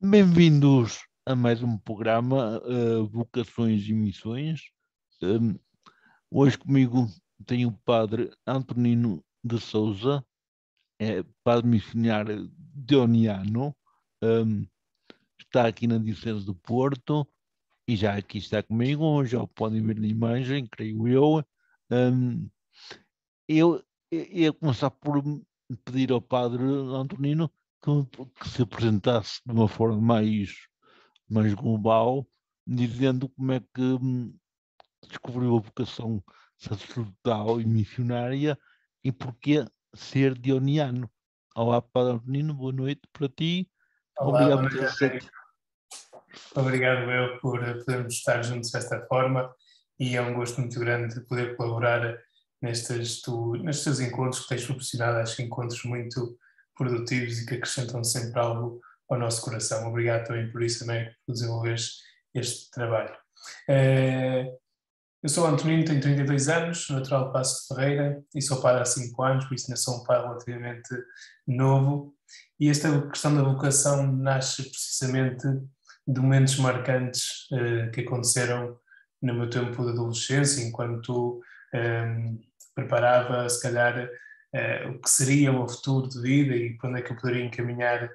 Bem-vindos a mais um programa, Vocações e Missões. Um, Hoje comigo tenho o padre Antonino de Souza, é padre missionário deoniano, um, está aqui na Diocese do Porto e já aqui está comigo, já o podem ver na imagem, creio eu. Um, eu ia começar por pedir ao padre Antonino que se apresentasse de uma forma mais global, dizendo como é que descobriu a vocação sacerdotal e missionária e porquê ser dioniano. Olá, Padre Antonino, boa noite para ti. Olá, Obrigado boa por noite, ter aceito. Américo. Obrigado eu por podermos estar juntos desta forma e é um gosto muito grande poder colaborar nestes teus encontros que tens proporcionado. Acho encontros muito produtivos e que acrescentam sempre algo ao nosso coração. Obrigado também por isso, Américo, por desenvolveres este trabalho. Eu sou o Antonino, tenho 32 anos, natural de Paços de Ferreira e sou padre há 5 anos, por isso ainda sou um pai relativamente novo. E esta questão da vocação nasce precisamente de momentos marcantes que aconteceram no meu tempo de adolescência, enquanto preparava, se calhar, o que seria o meu futuro de vida e para onde é que eu poderia encaminhar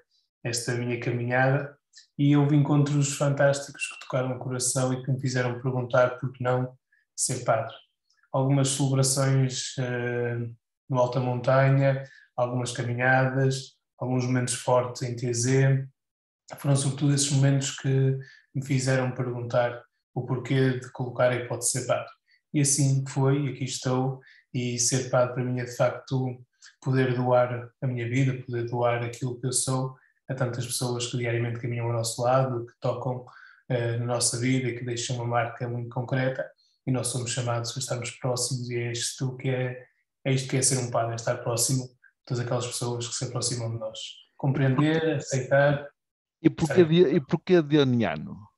esta minha caminhada. E houve encontros fantásticos que tocaram o coração e que me fizeram perguntar por que não ser padre. Algumas celebrações no Alta Montanha, algumas caminhadas, alguns momentos fortes em TZ. Foram sobretudo esses momentos que me fizeram perguntar o porquê de colocar a hipótese de ser padre. E assim foi, e aqui estou, e ser padre para mim é de facto poder doar a minha vida, poder doar aquilo que eu sou a tantas pessoas que diariamente caminham ao nosso lado, que tocam na nossa vida e que deixam uma marca muito concreta, e nós somos chamados a estarmos próximos, e é isto que é ser um padre, é estar próximo de todas aquelas pessoas que se aproximam de nós. E porquê, Compreender, aceitar. e porquê, e porquê dioniano?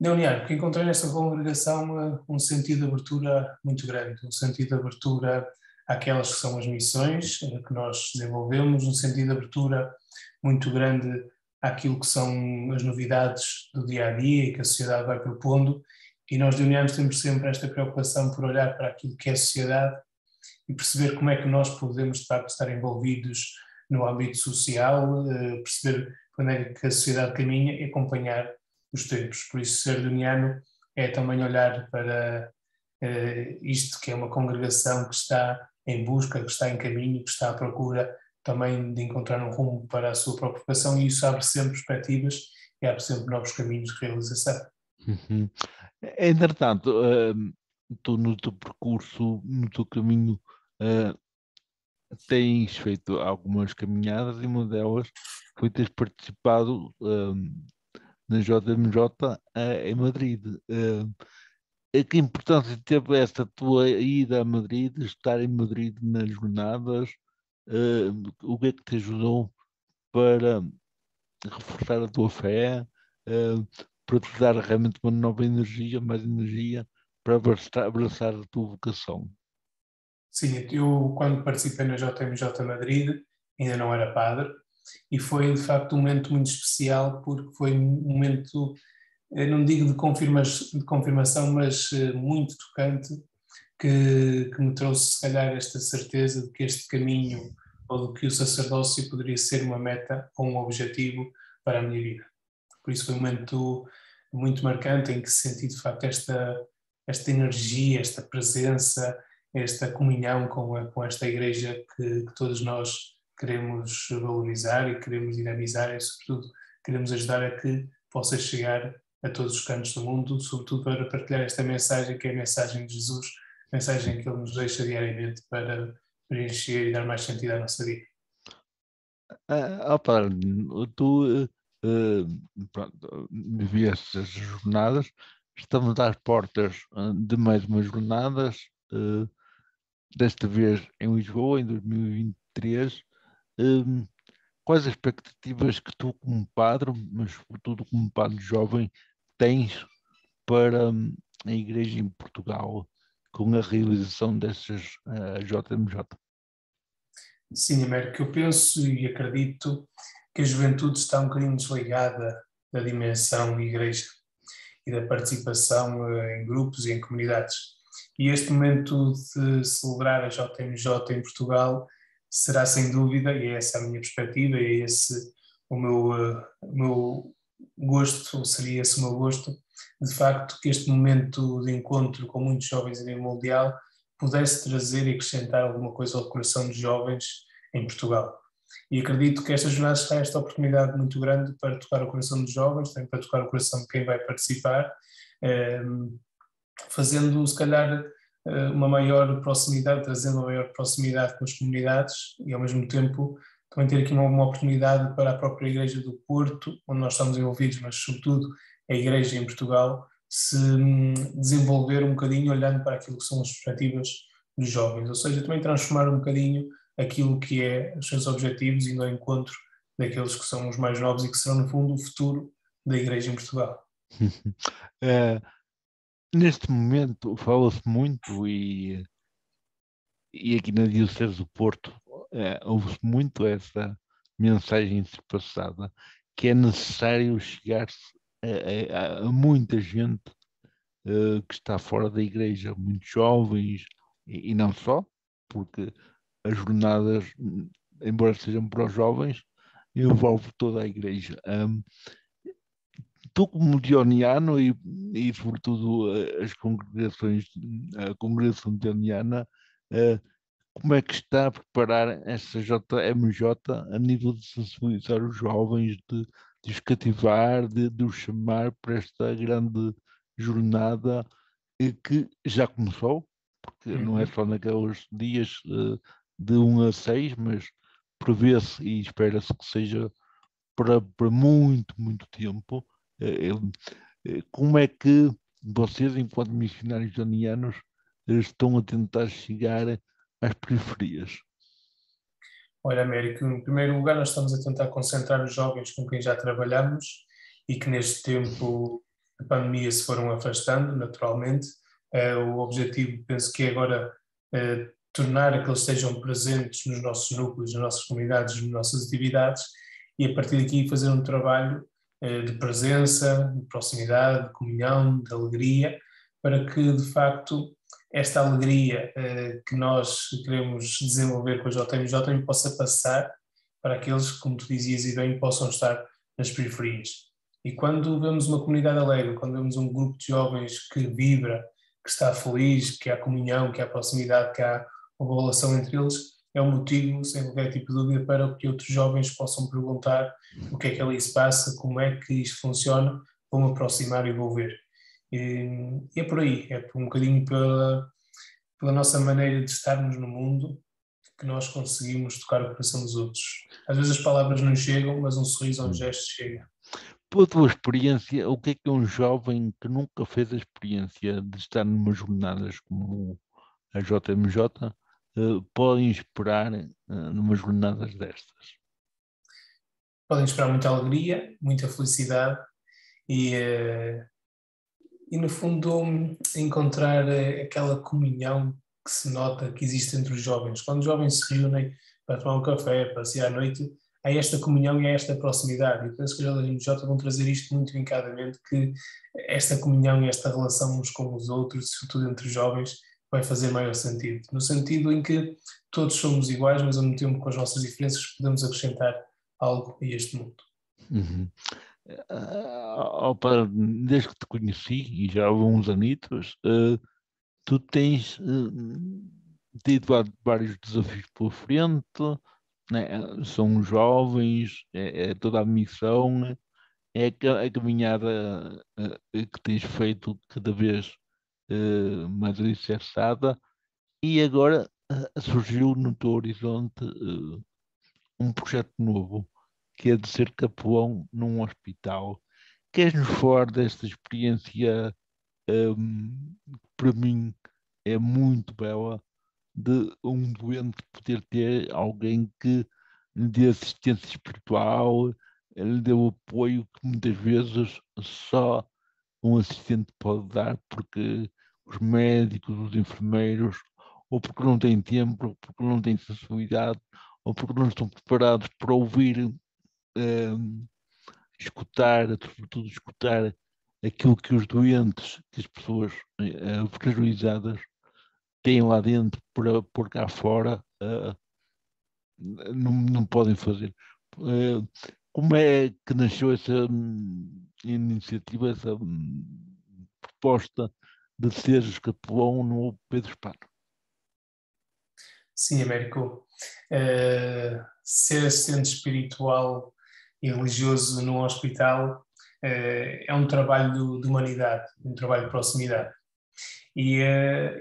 Leoniano, que encontrei nesta congregação um sentido de abertura muito grande, um sentido de abertura àquelas que são as missões que nós desenvolvemos, um sentido de abertura muito grande àquilo que são as novidades do dia a dia e que a sociedade vai propondo, e nós leonianos temos sempre esta preocupação por olhar para aquilo que é a sociedade e perceber como é que nós podemos de facto estar envolvidos no âmbito social, perceber quando é que a sociedade caminha e acompanhar os tempos. Por isso, ser doniano é também olhar para isto que é uma congregação que está em busca, que está em caminho, que está à procura também de encontrar um rumo para a sua própria vocação, e isso abre sempre perspectivas e abre sempre novos caminhos de realização. Uhum. Entretanto, tu no teu percurso, no teu caminho, uh, tens feito algumas caminhadas e uma delas foi teres participado na JMJ em Madrid. Que importância teve esta tua ida a Madrid, estar em Madrid nas jornadas? O que é que te ajudou para reforçar a tua fé, para te dar realmente uma nova energia, mais energia para abraçar a tua vocação? Sim, eu quando participei na JMJ Madrid ainda não era padre, e foi de facto um momento muito especial porque foi um momento, não digo de confirmação, mas muito tocante, que me trouxe se calhar esta certeza de que este caminho ou de que o sacerdócio poderia ser uma meta ou um objetivo para a minha vida. Por isso foi um momento muito marcante em que senti de facto esta energia, esta presença, esta comunhão com esta igreja que todos nós queremos valorizar e queremos dinamizar, e sobretudo queremos ajudar a que possa chegar a todos os cantos do mundo, sobretudo para partilhar esta mensagem que é a mensagem de Jesus, a mensagem que Ele nos deixa diariamente para preencher e dar mais sentido à nossa vida. Opa, tu pronto, vieste as jornadas, estamos às portas de mais umas jornadas, desta vez em Lisboa, em 2023. Quais as expectativas que tu, como padre, mas sobretudo como padre jovem, tens para a Igreja em Portugal com a realização destas JMJ? Sim, Américo, eu penso e acredito que a juventude está um bocadinho desligada da dimensão igreja e da participação em grupos e em comunidades. E este momento de celebrar a JMJ em Portugal será sem dúvida, e é essa a minha perspectiva, e é esse o meu gosto, ou seria esse o meu gosto, de facto que este momento de encontro com muitos jovens a nível mundial pudesse trazer e acrescentar alguma coisa ao coração dos jovens em Portugal. E acredito que esta jornada será esta oportunidade muito grande para tocar o coração dos jovens, também para tocar o coração de quem vai participar, fazendo se calhar uma maior proximidade, trazendo uma maior proximidade com as comunidades e ao mesmo tempo também ter aqui uma oportunidade para a própria Igreja do Porto, onde nós estamos envolvidos, mas sobretudo a Igreja em Portugal, se desenvolver um bocadinho olhando para aquilo que são as perspectivas dos jovens, ou seja, também transformar um bocadinho aquilo que é os seus objetivos indo ao encontro daqueles que são os mais novos e que serão no fundo o futuro da Igreja em Portugal. Neste momento fala-se muito e aqui na Diocese do Porto ouve-se muito essa mensagem passada, que é necessário chegar-se a muita gente que está fora da igreja, muitos jovens, e não só, porque as jornadas, embora sejam para os jovens, envolve toda a igreja. Tu como dioniano e sobretudo as congregações, a congregação dioniana, como é que está a preparar essa JMJ a nível de sensibilizar os jovens, de os cativar, de os chamar para esta grande jornada que já começou, porque não é só naqueles dias de 1 a 6, mas prevê-se e espera-se que seja para muito, muito tempo. Como é que vocês, enquanto missionários jonianos, estão a tentar chegar às periferias? Olha, Américo, em primeiro lugar, nós estamos a tentar concentrar os jovens com quem já trabalhamos e que neste tempo da pandemia se foram afastando, naturalmente. O objetivo, penso que é agora tornar a que eles estejam presentes nos nossos núcleos, nas nossas comunidades, nas nossas atividades e a partir daqui fazer um trabalho de presença, de proximidade, de comunhão, de alegria, para que de facto esta alegria que nós queremos desenvolver com a JMJ também possa passar para aqueles que, como tu dizias e bem, possam estar nas periferias. E quando vemos uma comunidade alegre, quando vemos um grupo de jovens que vibra, que está feliz, que há comunhão, que há proximidade, que há uma relação entre eles, é um motivo, sem qualquer tipo de dúvida, para que outros jovens possam perguntar o que é que ali se passa, como é que isto funciona, vão aproximar e vou ver. E é por aí, é um bocadinho pela nossa maneira de estarmos no mundo que nós conseguimos tocar o coração dos outros. Às vezes as palavras não chegam, mas um sorriso ou um gesto chega. Pela tua experiência, o que é um jovem que nunca fez a experiência de estar numa jornadas como a JMJ podem esperar numa jornadas destas? Podem esperar muita alegria, muita felicidade e, no fundo encontrar aquela comunhão que se nota que existe entre os jovens. Quando os jovens se reúnem para tomar um café, para sair à noite, há esta comunhão e há esta proximidade. E penso que os JMJ vão trazer isto muito vincadamente, que esta comunhão e esta relação uns com os outros, sobretudo entre os jovens, vai fazer maior sentido. No sentido em que todos somos iguais, mas ao mesmo tempo com as nossas diferenças podemos acrescentar algo a este mundo. Uhum. Opa, desde que te conheci, e já há uns anitos, tu tens tido vários desafios pela frente, né? São jovens, é toda a missão, é a caminhada que tens feito cada vez mais alicerçada, e agora surgiu no teu horizonte um projeto novo, que é de ser capelão num hospital. Queres-nos falar desta experiência, que para mim é muito bela, de um doente poder ter alguém que lhe dê assistência espiritual, lhe dê o apoio que muitas vezes só um assistente pode dar, porque os médicos, os enfermeiros, ou porque não têm tempo, ou porque não têm sensibilidade, ou porque não estão preparados para ouvir escutar, sobretudo escutar aquilo que os doentes, que as pessoas fragilizadas têm lá dentro por cá fora, não podem fazer. Como é que nasceu essa iniciativa, essa proposta de seres capelão no Pedro Espada? Sim, Américo. Ser assistente espiritual e religioso num hospital é um trabalho de humanidade, um trabalho de proximidade. E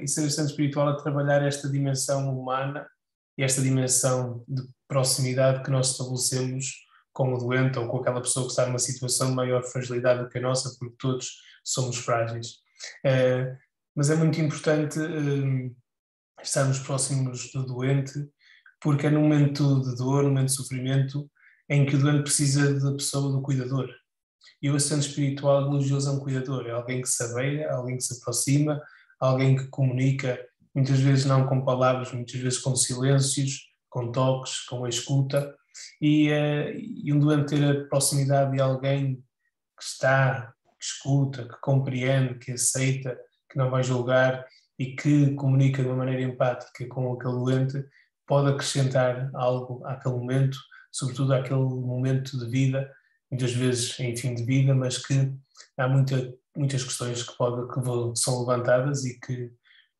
ser assistente espiritual é trabalhar esta dimensão humana e esta dimensão de proximidade que nós estabelecemos com o doente ou com aquela pessoa que está numa situação de maior fragilidade do que a nossa, porque todos somos frágeis. Mas é muito importante estarmos próximos do doente, porque é no momento de dor, no momento de sofrimento, em que o doente precisa da pessoa, do cuidador. E o assistente espiritual religioso é um cuidador, é alguém que se abeia, alguém que se aproxima, alguém que comunica, muitas vezes não com palavras, muitas vezes com silêncios, com toques, com a escuta. E um doente ter a proximidade de alguém que está, que escuta, que compreende, que aceita, que não vai julgar e que comunica de uma maneira empática com aquele doente, pode acrescentar algo àquele momento, sobretudo àquele momento de vida, muitas vezes em fim de vida, mas que há muitas questões que são levantadas e que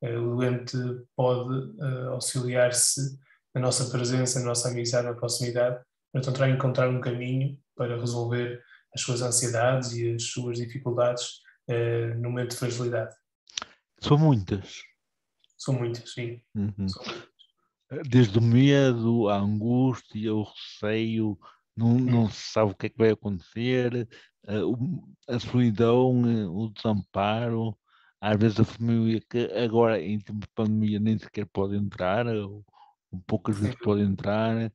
o doente pode auxiliar-se na nossa presença, na nossa amizade, na proximidade, para tentar encontrar um caminho para resolver as suas ansiedades e as suas dificuldades no momento de fragilidade. São muitas. São muitas, sim. Uhum. São muitas. Desde o medo, a angústia, o receio, não se sabe o que é que vai acontecer, a solidão, o desamparo, às vezes a família que agora em tempo de pandemia nem sequer pode entrar, ou poucas vezes pode entrar,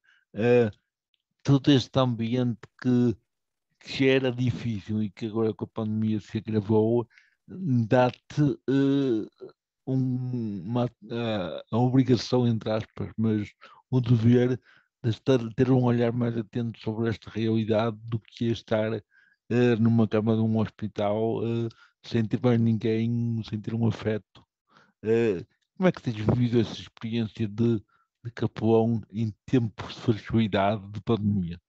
todo este ambiente que era difícil e que agora com a pandemia se agravou, dá-te a obrigação, entre aspas, mas o dever de ter um olhar mais atento sobre esta realidade do que é estar numa cama de um hospital sem ter mais ninguém, sem ter um afeto. Como é que tens vivido essa experiência de capelão em tempos de fragilidade, de pandemia?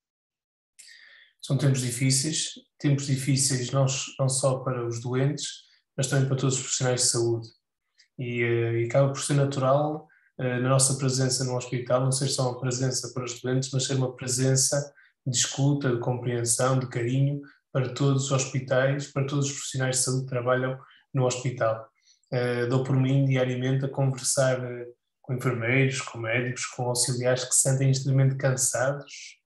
São tempos difíceis não só para os doentes, mas também para todos os profissionais de saúde. E acaba por ser natural na nossa presença no hospital não ser só uma presença para os doentes, mas ser uma presença de escuta, de compreensão, de carinho para todos os hospitais, para todos os profissionais de saúde que trabalham no hospital. Dou por mim diariamente a conversar com enfermeiros, com médicos, com auxiliares que se sentem extremamente cansados,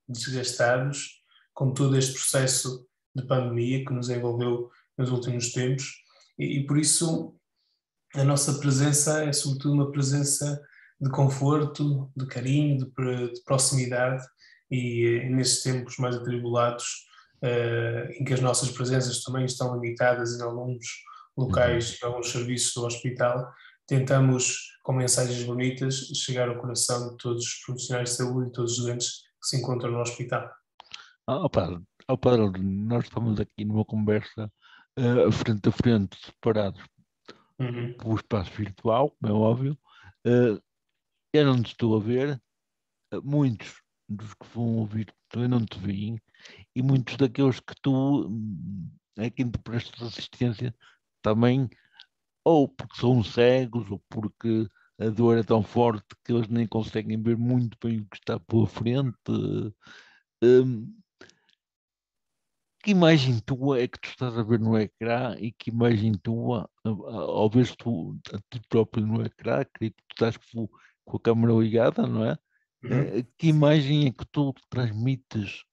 desgastados, com todo este processo de pandemia que nos envolveu nos últimos tempos. E por isso a nossa presença é sobretudo uma presença de conforto, de carinho, de proximidade e nestes tempos mais atribulados em que as nossas presenças também estão limitadas em alguns locais, em alguns serviços do hospital, tentamos com mensagens bonitas chegar ao coração de todos os profissionais de saúde e todos os doentes que se encontram no hospital. Padre, nós estamos aqui numa conversa frente a frente, separados Uhum. pelo espaço virtual, como é óbvio. Uh, eu não te estou a ver, muitos dos que vão ouvir também não te veem, e muitos daqueles que tu, é quem te prestas assistência, também, ou porque são cegos, ou porque a dor é tão forte que eles nem conseguem ver muito bem o que está pela frente. Um, que imagem tua é que tu estás a ver no ecrã e que imagem tua, ao ver tu a ti próprio no ecrã, creio que tu estás com a câmera ligada, não é? Uhum. Que imagem é que tu transmites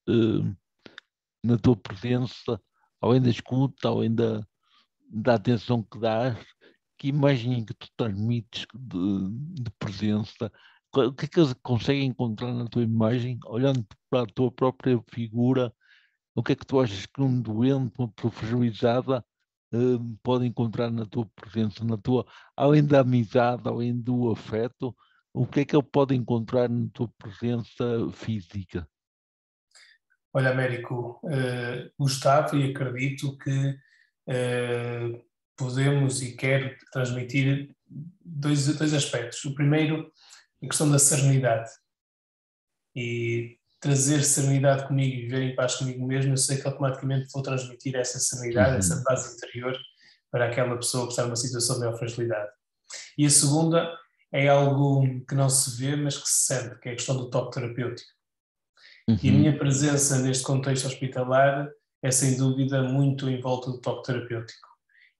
na tua presença, além da escuta, além da atenção que dás, que imagem é que tu transmites de presença? O que é que eles conseguem encontrar na tua imagem, olhando para a tua própria figura? O que é que tu achas que um doente, uma pessoa fragilizada, pode encontrar na tua presença, além da amizade, além do afeto, o que é que ele pode encontrar na tua presença física? Olha, Américo, gostava e acredito que podemos e quero transmitir dois aspectos. O primeiro, a questão da serenidade. E trazer serenidade comigo e viver em paz comigo mesmo, eu sei que automaticamente vou transmitir essa serenidade, essa Uhum, paz interior para aquela pessoa que está numa situação de maior fragilidade. E a segunda é algo que não se vê, mas que se sente, que é a questão do toque terapêutico. E a uhum, minha presença neste contexto hospitalar é sem dúvida muito em volta do toque terapêutico.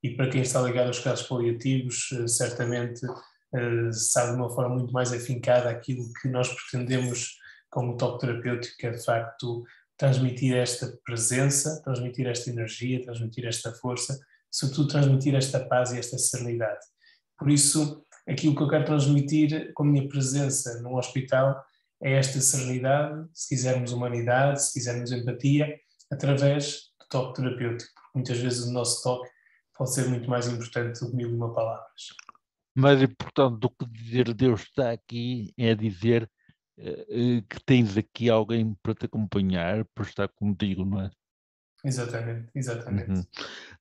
E para quem está ligado aos cuidados paliativos, certamente sabe de uma forma muito mais afincada aquilo que nós pretendemos com o toque terapêutico, que é de facto transmitir esta presença, transmitir esta energia, transmitir esta força, sobretudo transmitir esta paz e esta serenidade. Por isso, aquilo que eu quero transmitir com a minha presença no hospital é esta serenidade, se quisermos humanidade, se quisermos empatia, através do toque terapêutico, porque muitas vezes o nosso toque pode ser muito mais importante do que mil e uma palavras. mais importante do que dizer Deus está aqui é dizer que tens aqui alguém para te acompanhar, para estar contigo, não é? Exatamente, exatamente. Uhum.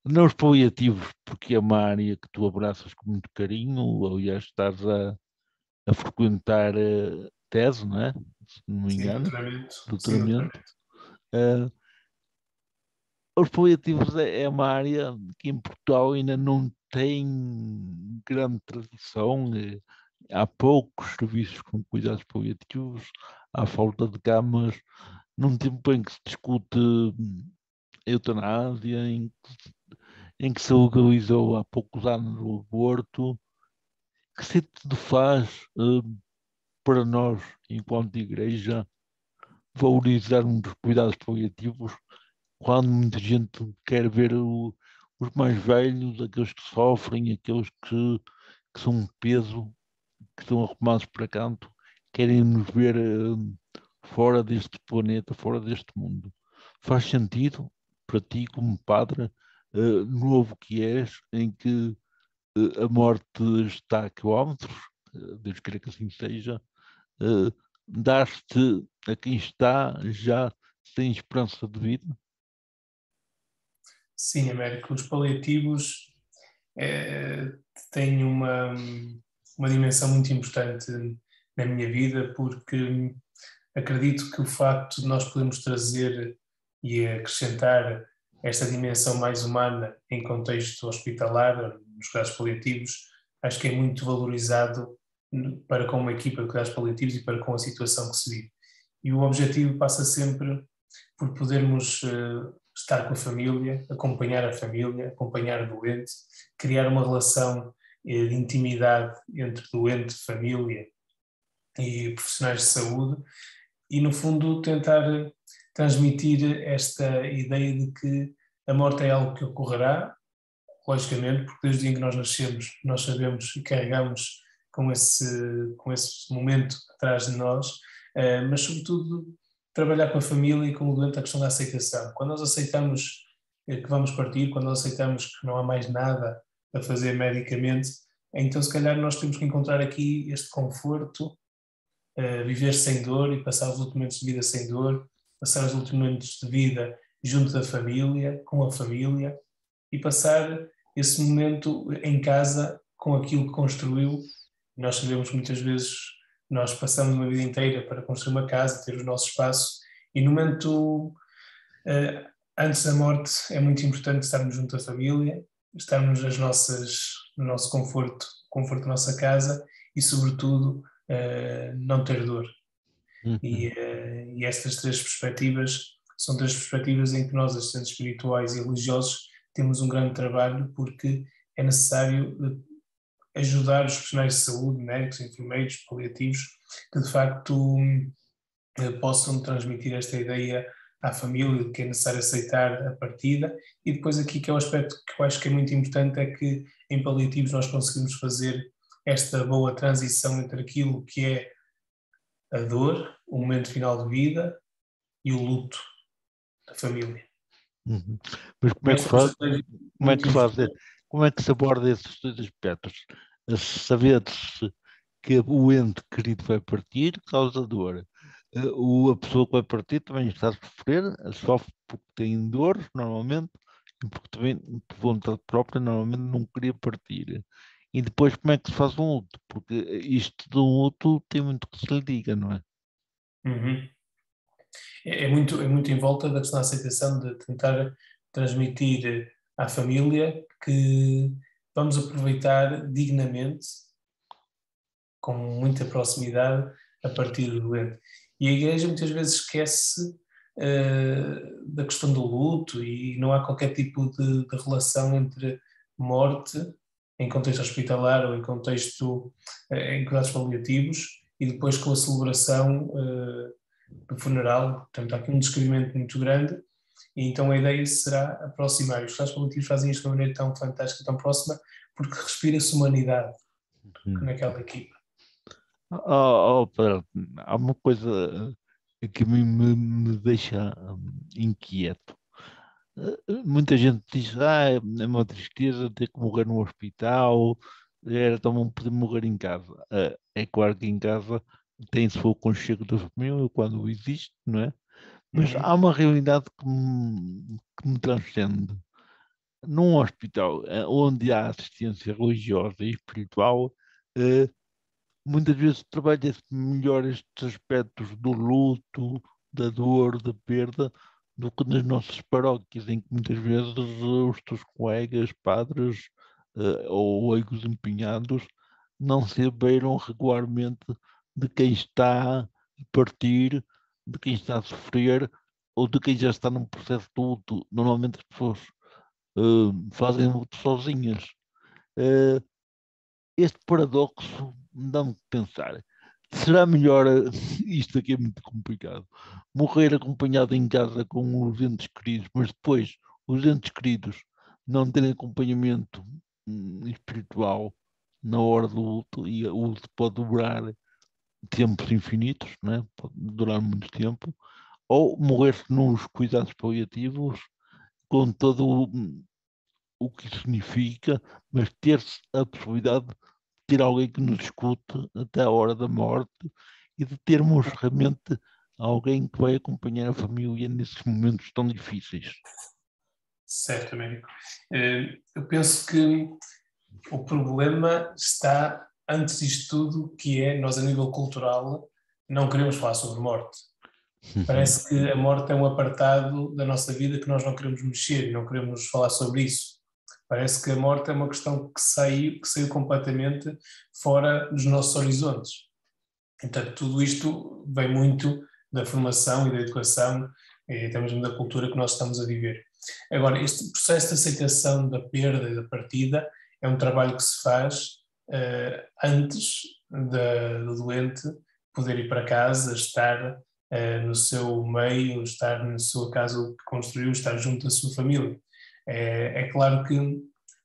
Não os paliativos, porque é uma área que tu abraças com muito carinho, aliás, estás a frequentar tese, não é? Se não me Sim, engano, doutoramento. Sim, doutoramento. doutoramento. Eh, os paliativos é uma área que em Portugal ainda não tem grande tradição. Há poucos serviços com cuidados paliativos, há falta de camas, num tempo em que se discute eutanásia, em que se legalizou há poucos anos o aborto. Que sentido faz para nós, enquanto igreja, valorizarmos os cuidados paliativos quando muita gente quer ver os mais velhos, aqueles que sofrem, aqueles que são um peso, que estão arrumados para canto, querem nos ver fora deste planeta, fora deste mundo. Faz sentido para ti, como padre, novo que és, em que a morte está a quilómetros, Deus queira que assim seja, dar-te a quem está já sem esperança de vida? Sim, Américo, os paliativos têm uma dimensão muito importante na minha vida, porque acredito que o facto de nós podermos trazer e acrescentar esta dimensão mais humana em contexto hospitalar, nos cuidados paliativos, acho que é muito valorizado para com uma equipa de cuidados paliativos e para com a situação que se vive. E o objetivo passa sempre por podermos estar com a família, acompanhar o doente, criar uma relação de intimidade entre doente, família e profissionais de saúde e, no fundo, tentar transmitir esta ideia de que a morte é algo que ocorrerá, logicamente, porque desde o dia em que nós nascemos, nós sabemos e carregamos com esse momento atrás de nós, mas, sobretudo, trabalhar com a família e com o doente a questão da aceitação. Quando nós aceitamos que vamos partir, quando nós aceitamos que não há mais nada a fazer medicamente, então, se calhar, nós temos que encontrar aqui este conforto, viver sem dor e passar os últimos momentos de vida sem dor, passar os últimos momentos de vida junto da família, com a família, e passar esse momento em casa com aquilo que construiu. Nós sabemos que muitas vezes nós passamos uma vida inteira para construir uma casa, ter o nosso espaço, e no momento antes da morte é muito importante estarmos junto da família, estarmos no nosso conforto, conforto da nossa casa e, sobretudo, não ter dor. Uhum. E estas três perspectivas são três perspectivas em que nós, assistentes espirituais e religiosos, temos um grande trabalho, porque é necessário ajudar os profissionais de saúde, médicos, enfermeiros, paliativos, que de facto possam transmitir esta ideia à família de que é necessário aceitar a partida. E depois aqui que é o aspecto que eu acho que é muito importante, é que em paliativos nós conseguimos fazer esta boa transição entre aquilo que é a dor, o momento final de vida e o luto da família. Uhum. Mas como E é que esta faz, perspectiva é como é muito que se faz, importante. como é que se aborda esses dois aspectos? Saber-se que o ente querido vai partir causa dor. A pessoa que vai partir também está a sofrer, sofre porque tem dores, normalmente, e porque também, por vontade própria, normalmente não queria partir. E depois, como é que se faz um luto? Porque isto de um luto tem muito que se lhe diga, não é? Uhum. É muito em volta da questão da aceitação, de tentar transmitir à família que vamos aproveitar dignamente, com muita proximidade, a partir do doente. E a Igreja muitas vezes esquece da questão do luto e não há qualquer tipo de relação entre morte em contexto hospitalar ou em contexto em cuidados paliativos e depois com a celebração do funeral. Portanto, há aqui um descrevimento muito grande e então a ideia será aproximar. Os cuidados paliativos fazem isto de uma maneira tão fantástica, tão próxima, porque respira-se humanidade Hum. naquela equipa. Pedro, há uma coisa que a mim me deixa inquieto. Muita gente diz, é uma tristeza ter que morrer no hospital, era tão bom poder morrer em casa. É claro que em casa tem-se o aconchego da família quando existe, não é? Mas há Uhum. uma realidade que me transcende. Num hospital onde há assistência religiosa e espiritual, eh, muitas vezes trabalha-se melhor estes aspectos do luto, da dor, da perda, do que nas nossas paróquias, em que muitas vezes os teus colegas, padres, ou leigos empenhados não se abeiram regularmente de quem está a partir, de quem está a sofrer, ou de quem já está num processo de luto. Normalmente as pessoas fazem luto sozinhas. Eh, este paradoxo dá-me que pensar. Será melhor, isto aqui é muito complicado, morrer acompanhado em casa com os entes queridos, mas depois os entes queridos não terem acompanhamento espiritual na hora do luto, e o luto pode durar tempos infinitos, né? Pode durar muito tempo, ou morrer nos cuidados paliativos com todo o que isso significa, mas ter-se a possibilidade ter alguém que nos escute até a hora da morte e de termos realmente alguém que vai acompanhar a família nesses momentos tão difíceis. Certo, Américo. Eu penso que o problema está antes disto tudo, que é nós, a nível cultural, não queremos falar sobre morte. Parece que a morte é um apartado da nossa vida que nós não queremos mexer, não queremos falar sobre isso. Parece que a morte é uma questão que saiu completamente fora dos nossos horizontes. Então, tudo isto vem muito da formação e da educação, e até mesmo da cultura que nós estamos a viver. Agora, este processo de aceitação da perda e da partida é um trabalho que se faz antes do doente poder ir para casa, estar no seu meio, estar na sua casa que construiu, estar junto da sua família. É claro que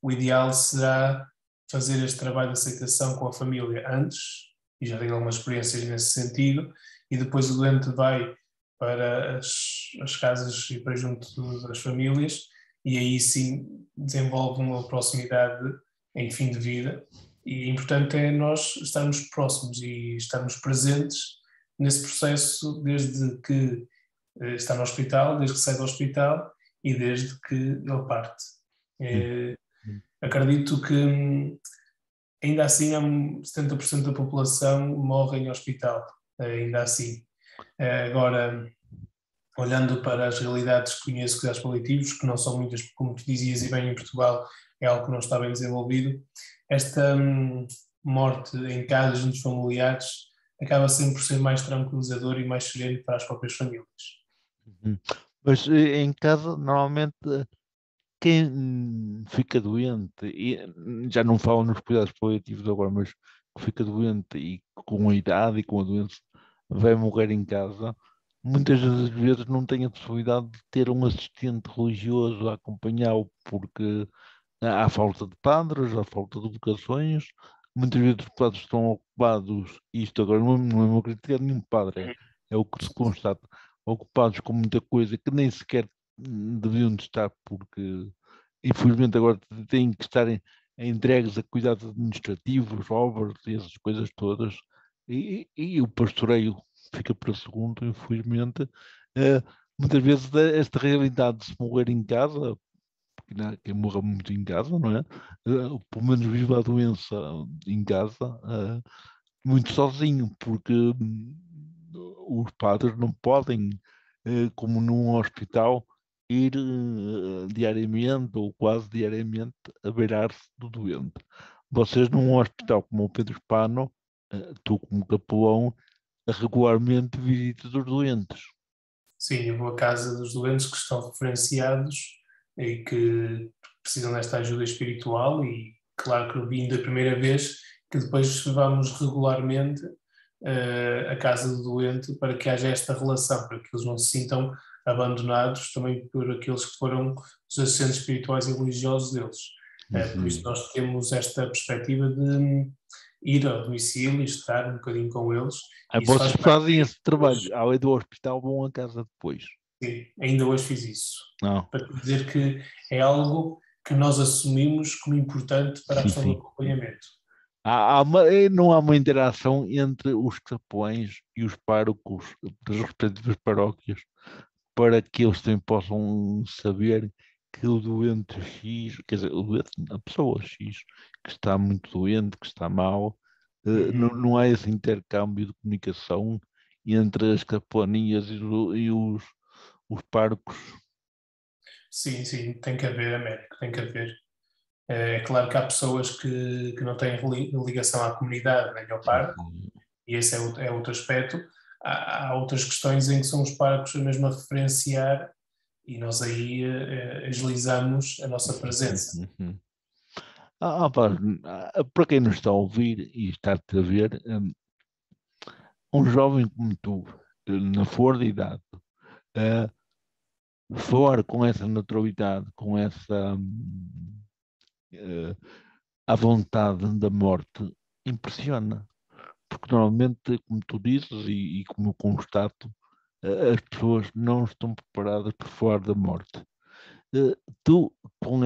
o ideal será fazer este trabalho de aceitação com a família antes, e já tenho algumas experiências nesse sentido, e depois o doente vai para as casas e para junto das famílias, e aí sim desenvolve uma proximidade em fim de vida, e importante é nós estarmos próximos e estarmos presentes nesse processo desde que está no hospital, desde que sai do hospital e desde que ele parte. Acredito que ainda assim, 70% da população morre em hospital, ainda assim. Agora, olhando para as realidades que conheço de cuidados paliativos, que não são muitas, como tu dizias, e bem em Portugal é algo que não está bem desenvolvido, esta morte em casa junto dos familiares acaba sempre por ser mais tranquilizador e mais sereno para as próprias famílias. Mas em casa, normalmente, quem fica doente, e já não falo nos cuidados paliativos agora, mas que fica doente e com a idade e com a doença vai morrer em casa, muitas das vezes não tem a possibilidade de ter um assistente religioso a acompanhá-lo, porque há falta de padres, há falta de vocações, muitas vezes os padres estão ocupados, isto agora não é uma crítica de nenhum padre, é o que se constata, ocupados com muita coisa que nem sequer deviam de estar, porque infelizmente agora têm que estar entregues a cuidados administrativos, obras e essas coisas todas, e o pastoreio. fica para segundo, infelizmente. Muitas vezes esta realidade de se morrer em casa, porque não há quem morra muito em casa, não é? Pelo menos vive a doença em casa, muito sozinho, porque os padres não podem, como num hospital, ir diariamente ou quase diariamente a beirar-se do doente. Vocês num hospital como o Pedro Spano, tu como capelão, regularmente visitas os doentes. Sim, eu vou à casa dos doentes que estão referenciados e que precisam desta ajuda espiritual e claro que eu vim da primeira vez que depois vamos regularmente à casa do doente para que haja esta relação, para que eles não se sintam abandonados também por aqueles que foram os assistentes espirituais e religiosos deles. Por isso Uhum. nós temos esta perspectiva de ir ao domicílio e estar um bocadinho com eles e isso Vocês faz parte fazem esse trabalho, hoje. além do hospital, vão a casa depois. Sim, ainda hoje fiz isso. Não, Para te dizer que é algo que nós assumimos como importante para a sim, questão do sim. acompanhamento. Não há uma interação entre os capelães e os párocos das respectivas paróquias para que eles também possam saber que o doente X, quer dizer, a pessoa X, que está muito doente, que está mal, Uhum. não há esse intercâmbio de comunicação entre as capelanias os párocos. Sim, sim, tem que haver, Américo, tem que haver. É claro que há pessoas que não têm ligação à comunidade nem ao Sim, parque, sim. e esse é outro aspecto. Há outras questões em que são os parques mesmo a referenciar e nós aí agilizamos a nossa presença. Uhum. Pá, para quem nos está a ouvir e está a ver, um jovem como tu, na flor de idade, eh, falar com essa naturalidade, com essa eh, à vontade da morte, impressiona. Porque normalmente, como tu dizes e como eu constato, as pessoas não estão preparadas para falar da morte. Tu, com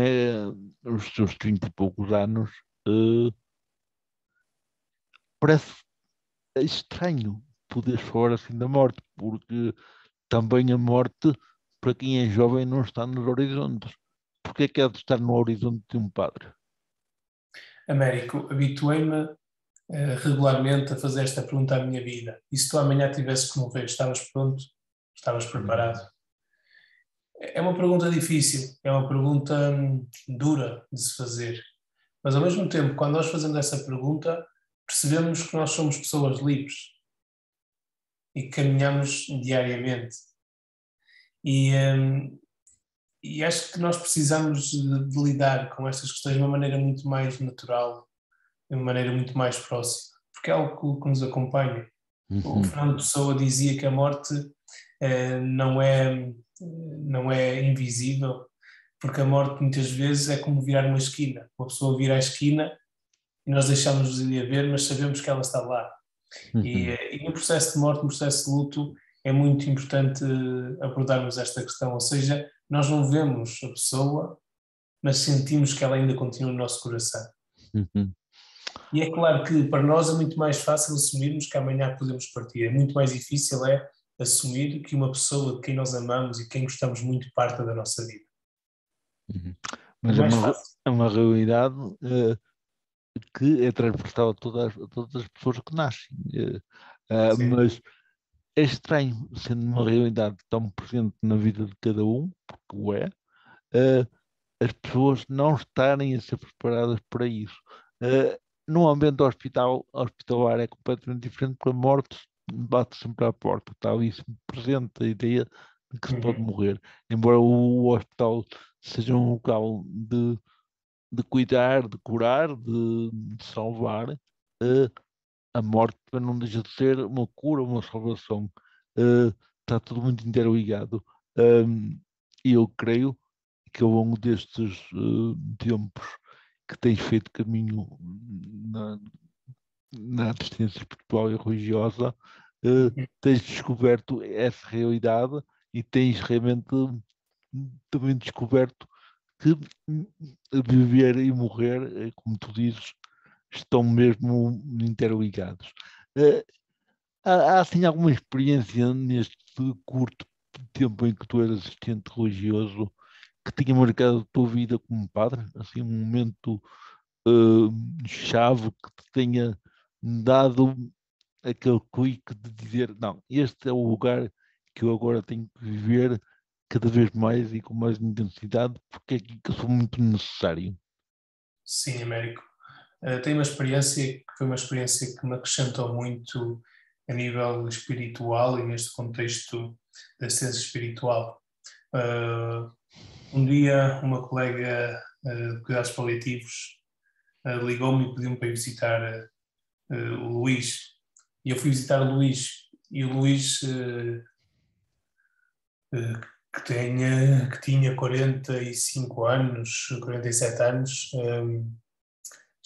os teus 30 e poucos anos, eh, parece estranho poderes falar assim da morte, porque também a morte, para quem é jovem, não está nos horizontes. Porque é que há de estar no horizonte de um padre? Américo, habituei-me regularmente a fazer esta pergunta à minha vida. E se tu amanhã tivesses que morrer, estavas pronto? Estavas preparado? Hum. É uma pergunta difícil, é uma pergunta dura de se fazer. Mas ao mesmo tempo, quando nós fazemos essa pergunta, percebemos que nós somos pessoas livres e que caminhamos diariamente. E, hum, e acho que nós precisamos de lidar com estas questões de uma maneira muito mais natural, de uma maneira muito mais próxima, porque é algo que nos acompanha. O Uhum. Fernando Pessoa dizia que a morte não é invisível, porque a morte muitas vezes é como virar uma esquina. Uma pessoa vira a esquina e nós deixamos de ir a ver, mas sabemos que ela está lá. Uhum. E no processo de morte, no processo de luto, é muito importante abordarmos esta questão, ou seja, nós não vemos a pessoa, mas sentimos que ela ainda continua no nosso coração. Uhum. E é claro que para nós é muito mais fácil assumirmos que amanhã podemos partir. É muito mais difícil assumir que uma pessoa de quem nós amamos e quem gostamos muito parte da nossa vida. Uhum. É Mas mais fácil. é uma realidade que é transversal a todas as pessoas que nascem. Sim. Mas é estranho, sendo uma realidade tão presente na vida de cada um, porque o é, eh, as pessoas não estarem a ser preparadas para isso. Num ambiente hospitalar é completamente diferente, porque a morte bate sempre à porta, está ali sempre presente a ideia de que se pode Uhum. morrer. Embora o hospital seja um local de cuidar, de curar, de salvar, a morte não deixa de ser uma cura, uma salvação. Está tudo muito interligado. E eu creio que ao longo destes tempos que tens feito caminho na, na assistência espiritual e religiosa, tens descoberto essa realidade e tens realmente também descoberto que viver e morrer, como tu dizes, estão mesmo interligados. Eh, há assim alguma experiência neste curto tempo em que tu eras assistente religioso que tenha marcado a tua vida como padre? Assim, um momento chave que te tenha dado aquele clique de dizer, não, este é o lugar que eu agora tenho que viver cada vez mais e com mais intensidade, porque é aqui que eu sou muito necessário. Sim, Américo. Tenho uma experiência que foi uma experiência que me acrescentou muito a nível espiritual e neste contexto da ciência espiritual. Uh, um dia, uma colega de cuidados paliativos ligou-me e pediu-me para ir visitar o Luís. E eu fui visitar o Luís. E o Luís, que tinha 45 anos, 47 anos,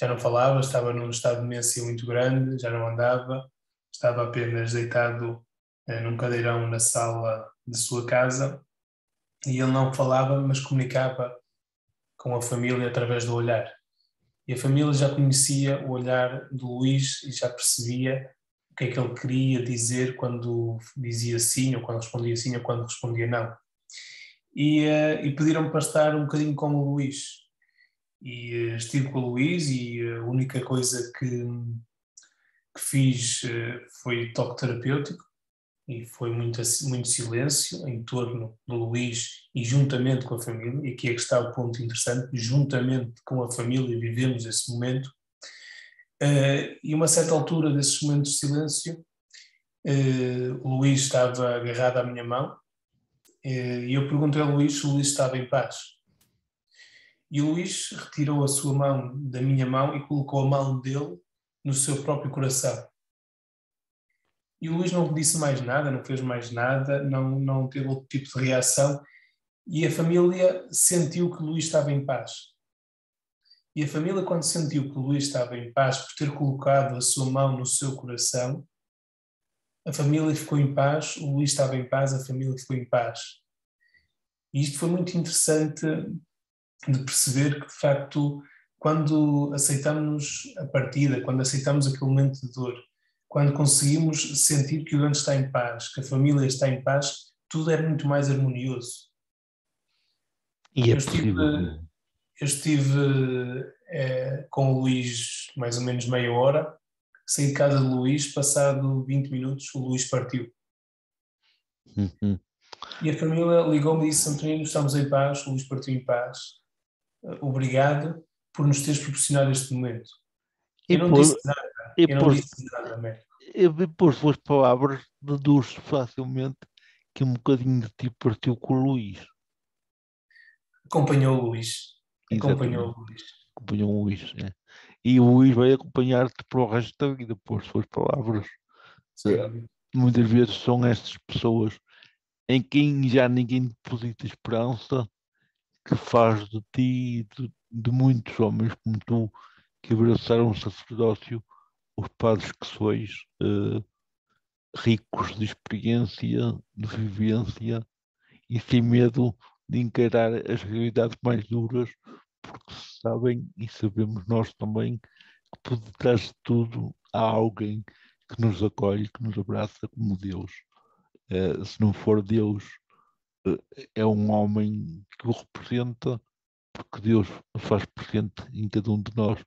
já não falava, estava num estado de demência muito grande, já não andava, estava apenas deitado num cadeirão na sala de sua casa e ele não falava, mas comunicava com a família através do olhar. E a família já conhecia o olhar do Luís e já percebia o que é que ele queria dizer quando dizia sim, ou quando respondia sim, ou quando respondia não. E pediram-me para estar um bocadinho com o Luís. E estive com o Luís e a única coisa que fiz foi toque terapêutico e foi muito silêncio em torno do Luís e juntamente com a família, e aqui é que está o ponto interessante, juntamente com a família vivemos esse momento, e uma certa altura desses momentos de silêncio, o Luís estava agarrado à minha mão, e eu perguntei ao Luís se o Luís estava em paz. E o Luís retirou a sua mão da minha mão e colocou a mão dele no seu próprio coração. E o Luís não disse mais nada, não fez mais nada, não teve outro tipo de reação. E a família sentiu que o Luís estava em paz. E a família, quando sentiu que o Luís estava em paz por ter colocado a sua mão no seu coração, a família ficou em paz, o Luís estava em paz, a família ficou em paz. E isto foi muito interessante de perceber que, de facto, quando aceitamos a partida, quando aceitamos aquele momento de dor, quando conseguimos sentir que o doente está em paz, que a família está em paz, tudo é muito mais harmonioso. E é Eu estive, possível. eu estive com o Luís mais ou menos meia hora, saí de casa do Luís, passado 20 minutos o Luís partiu. Uhum. E a família ligou-me e disse: Antonino, estamos em paz, o Luís partiu em paz, obrigado por nos teres proporcionado este momento. E Eu não por, disse nada, e eu não por, disse nada, Américo. e por suas palavras, deduz facilmente que um bocadinho de ti partiu com o Luís. Acompanhou o Luís, acompanhou Exatamente. o Luís. Acompanhou o Luís. É. E o Luís vai acompanhar-te para o resto da vida, por suas palavras. Eh, Sim, Muitas vezes são estas pessoas em quem já ninguém deposita esperança que faz de ti e de muitos homens como tu que abraçaram o sacerdócio, os padres que sois, ricos de experiência, de vivência e sem medo de encarar as realidades mais duras, porque sabem e sabemos nós também que por detrás de tudo há alguém que nos acolhe, que nos abraça como Deus. Se não for Deus, é um homem que o representa, porque Deus faz presente em cada um de nós.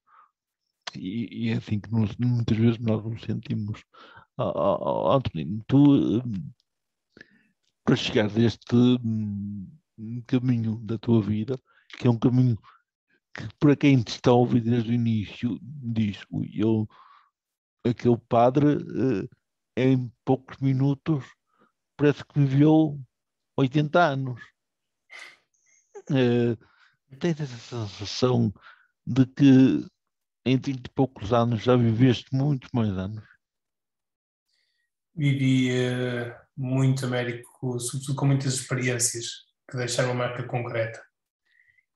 E é assim que muitas vezes nós nos sentimos. Antonino, tu, para chegar a este caminho da tua vida, que é um caminho que para quem te está a ouvir desde o início, diz, "Ui, aquele padre, em poucos minutos, parece que viveu 80 anos. Eh, Tens essa sensação de que em 30 e poucos anos já viveste muitos mais anos. vivi muito, Américo, sobretudo com muitas experiências que deixaram uma marca concreta.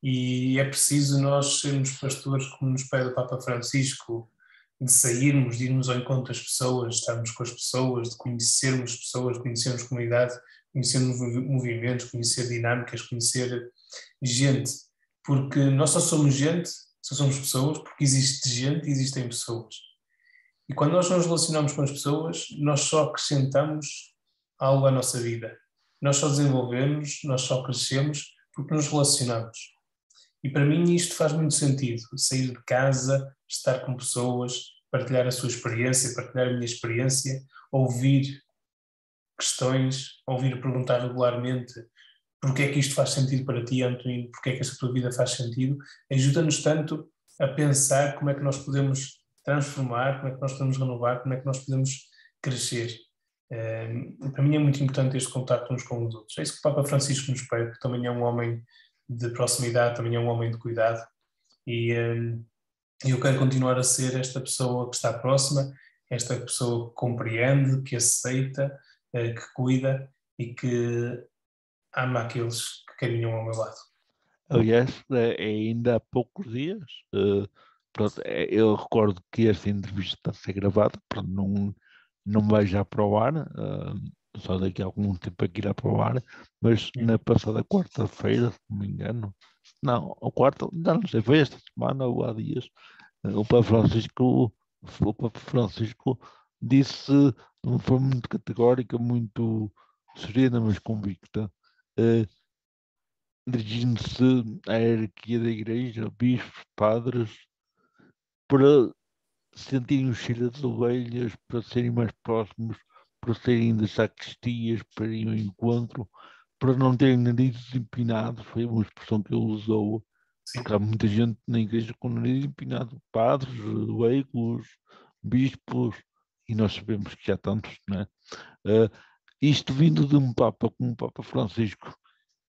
E é preciso nós sermos pastores, como nos pede o Papa Francisco, de sairmos, de irmos ao encontro das pessoas, de estarmos com as pessoas, de conhecermos pessoas, conhecermos comunidade, conhecermos movimentos, conhecer dinâmicas, conhecer gente. Porque nós só somos gente, só somos pessoas, porque existe gente e existem pessoas. E quando nós nos relacionamos com as pessoas, nós só acrescentamos algo à nossa vida. Nós só desenvolvemos, nós só crescemos porque nos relacionamos. E para mim isto faz muito sentido. Sair de casa, estar com pessoas, partilhar a sua experiência, partilhar a minha experiência, ouvir questões, ouvir perguntar regularmente porque é que isto faz sentido para ti, António, porque é que esta tua vida faz sentido, ajuda-nos tanto a pensar como é que nós podemos transformar, como é que nós podemos renovar, como é que nós podemos crescer. Para mim é muito importante este contacto uns com os outros. É isso que o Papa Francisco nos pede, que também é um homem de proximidade, também é um homem de cuidado, e eu quero continuar a ser esta pessoa que está próxima, esta pessoa que compreende, que aceita, que cuida e que ama aqueles que caminham ao meu lado. Aliás, ainda há poucos dias, pronto, eu recordo que esta entrevista está a ser gravada, pronto, não vai já para o ar, só daqui a algum tempo é que irá para o ar, mas na passada quarta-feira, se não me engano, não, a quarta, já não sei, foi esta semana ou há dias, o Papa Francisco disse de uma forma muito categórica, muito serena, mas convicta, dirigindo-se à hierarquia da igreja, bispos, padres, para sentirem o cheiro das ovelhas, para serem mais próximos, para saírem das sacristias, para irem ao encontro, para não terem narizes empinados, foi uma expressão que ele usou, Sim. porque há muita gente na igreja com o nariz empinado, padres, leigos, bispos, e nós sabemos que há tantos, não é? Isto vindo de um Papa como o Papa Francisco,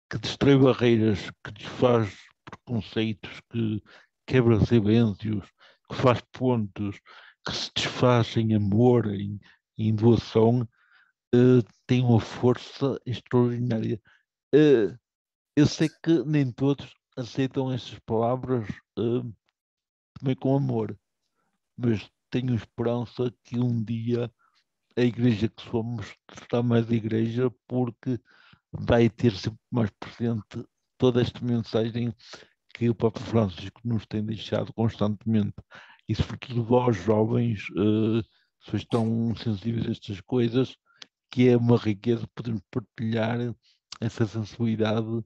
que destrói barreiras, que desfaz preconceitos, que quebra silêncios, que faz pontos, que se desfaz em amor, em doação, tem uma força extraordinária. Eu sei que nem todos aceitam estas palavras também com amor, mas tenho esperança que um dia a igreja que somos será mais igreja, porque vai ter sempre mais presente toda esta mensagem que o Papa Francisco nos tem deixado constantemente. E sobretudo vós, jovens, sois tão sensíveis a estas coisas, que é uma riqueza podermos partilhar essa sensibilidade,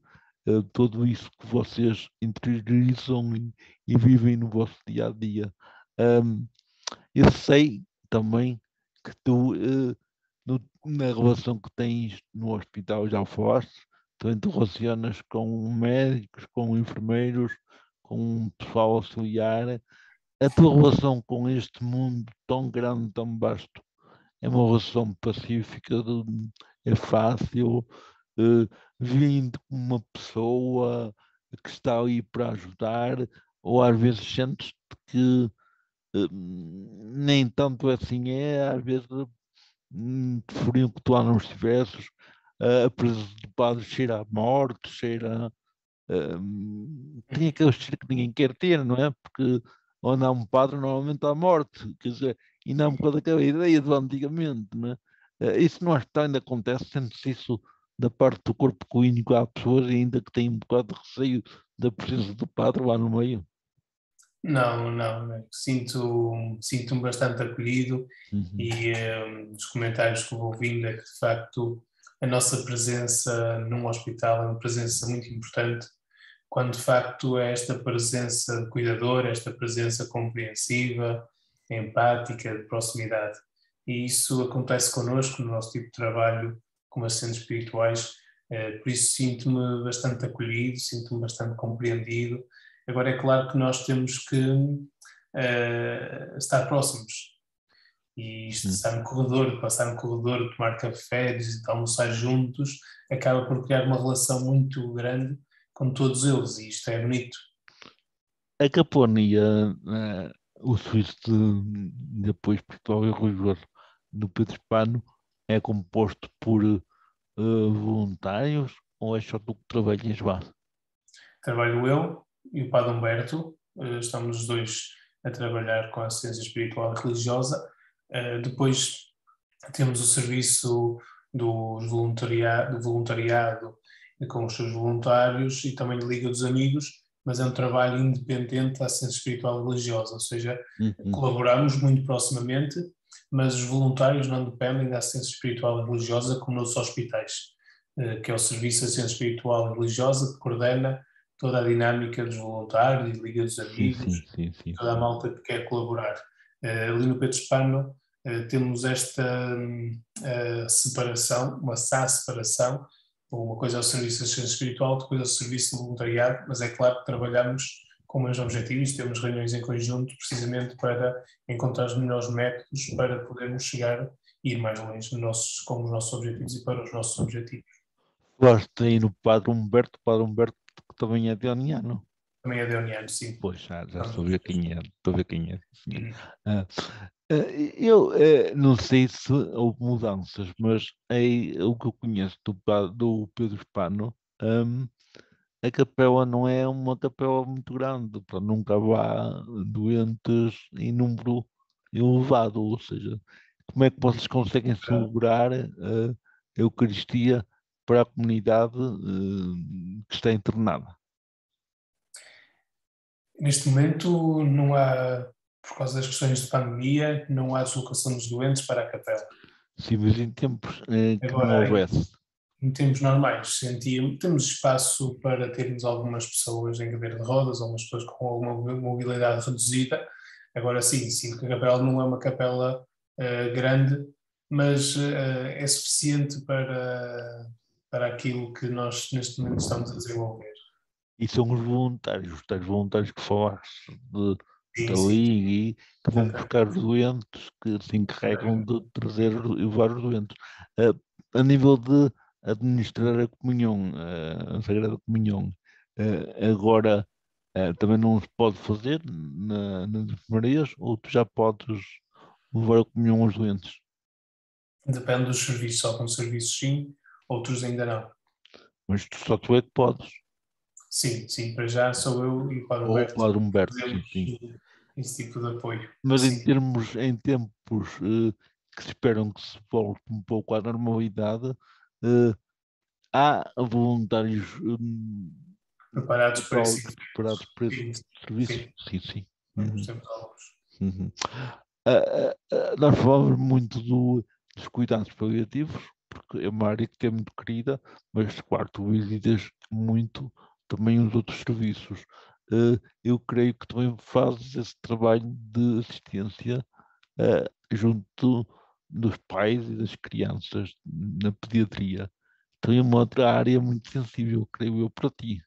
tudo isso que vocês interiorizam e vivem no vosso dia a dia. Eu sei também que tu, na relação que tens no hospital, já falaste, também te relacionas com médicos, com enfermeiros, com pessoal auxiliar. A tua relação com este mundo tão grande, tão vasto, é uma relação pacífica, é fácil, vindo como uma pessoa que está ali para ajudar, ou às vezes sentes que nem tanto assim é, às vezes preferiam que tu lá não estivesses, a presença do padre cheira à morte, cheira. Tem aquele cheiro que ninguém quer ter, não é? Porque onde há um padre, normalmente há morte, quer dizer, e não por causa daquela ideia do antigamente, não é? Isso no hospital ainda acontece, sente-se isso da parte do corpo clínico, há pessoas ainda que têm um bocado de receio da presença do padre lá no meio. Não, não, não. Sinto-me bastante acolhido Uhum. e os comentários que vou ouvindo é que de facto a nossa presença num hospital é uma presença muito importante, quando de facto é esta presença cuidadora, esta presença compreensiva, empática, de proximidade. E isso acontece connosco no nosso tipo de trabalho como assistentes espirituais, por isso sinto-me bastante acolhido, sinto-me bastante compreendido. Agora é claro que nós temos que estar próximos. E isto de Uhum. estar no corredor, de passar no corredor, de tomar café, de almoçar juntos, acaba por criar uma relação muito grande com todos eles, e isto é bonito. A Caponia, o serviço de apoio espiritual e religioso no Pedro Hispano é composto por voluntários, ou é só tu que trabalhas lá? Trabalho eu e o Padre Humberto, estamos os dois a trabalhar com a assistência espiritual e religiosa. Depois temos o serviço do voluntariado com os seus voluntários e também a Liga dos Amigos, mas é um trabalho independente da assistência espiritual e religiosa, ou seja, Uhum. colaboramos muito proximamente, mas os voluntários não dependem da assistência espiritual e religiosa como nos hospitais, que é o Serviço de Assistência Espiritual e Religiosa que coordena toda a dinâmica dos voluntários, Liga dos Sim, sim, Amigos, sim, sim, toda a sim. malta que quer colaborar. Ali no Pedro Spano temos esta separação, uma separação, uma coisa é o serviço de assistência espiritual, depois é o serviço de voluntariado, mas é claro que trabalhamos com os mesmos objetivos, temos reuniões em conjunto precisamente para encontrar os melhores métodos para podermos chegar e ir mais longe com os nossos objetivos e para os nossos objetivos. Gosto aí no Padre Humberto que também é deoniano. Também é deoniano, sim. Pois, já estou a Estamos ver os quem é, estou a ver quem é, sim, senhor. dois. Ah, eu não sei se houve mudanças, mas aí, o que eu conheço do Pedro Spano, a capela não é uma capela muito grande, pá, nunca há doentes em número elevado, ou seja, como é que vocês conseguem celebrar a Eucaristia para a comunidade que está internada? Neste momento não há, por causa das questões de pandemia, não há deslocação dos doentes para a capela. Sim, mas em tempos que não Agora, houvesse. em tempos normais, temos espaço para termos algumas pessoas em cadeira de rodas, algumas pessoas com alguma mobilidade reduzida. Agora sim, sim, que a capela não é uma capela grande, mas é suficiente para aquilo que nós neste momento estamos a desenvolver. E são os tais voluntários que falaste Sim, da sim, Liga e que vão exatamente. buscar os doentes, que se encarregam de trazer e levar os doentes. A nível de administrar a comunhão, a Sagrada Comunhão, agora também não se pode fazer nas enfermarias, ou tu já podes levar a comunhão aos doentes? Depende dos serviços, alguns serviços sim, outros ainda não. Mas só tu é que podes. Sim, sim, para já sou eu e para o Ou o Humberto Padre que Humberto, sim, fazemos sim. esse tipo de apoio. Mas Sim, em tempos que se esperam que se volte um pouco à normalidade, eh, há voluntários preparados para esse católicos efeito. preparados para esse Sim, serviço? sim, Sim, sim. temos, Uhum, temos alguns. uhum. Nós falamos muito dos cuidados paliativos, porque é uma área que é muito querida, mas claro, tu visitas muito também os outros serviços. Eu creio que também fazes esse trabalho de assistência junto dos pais e das crianças na pediatria. Então é uma outra área muito sensível, creio eu, para ti.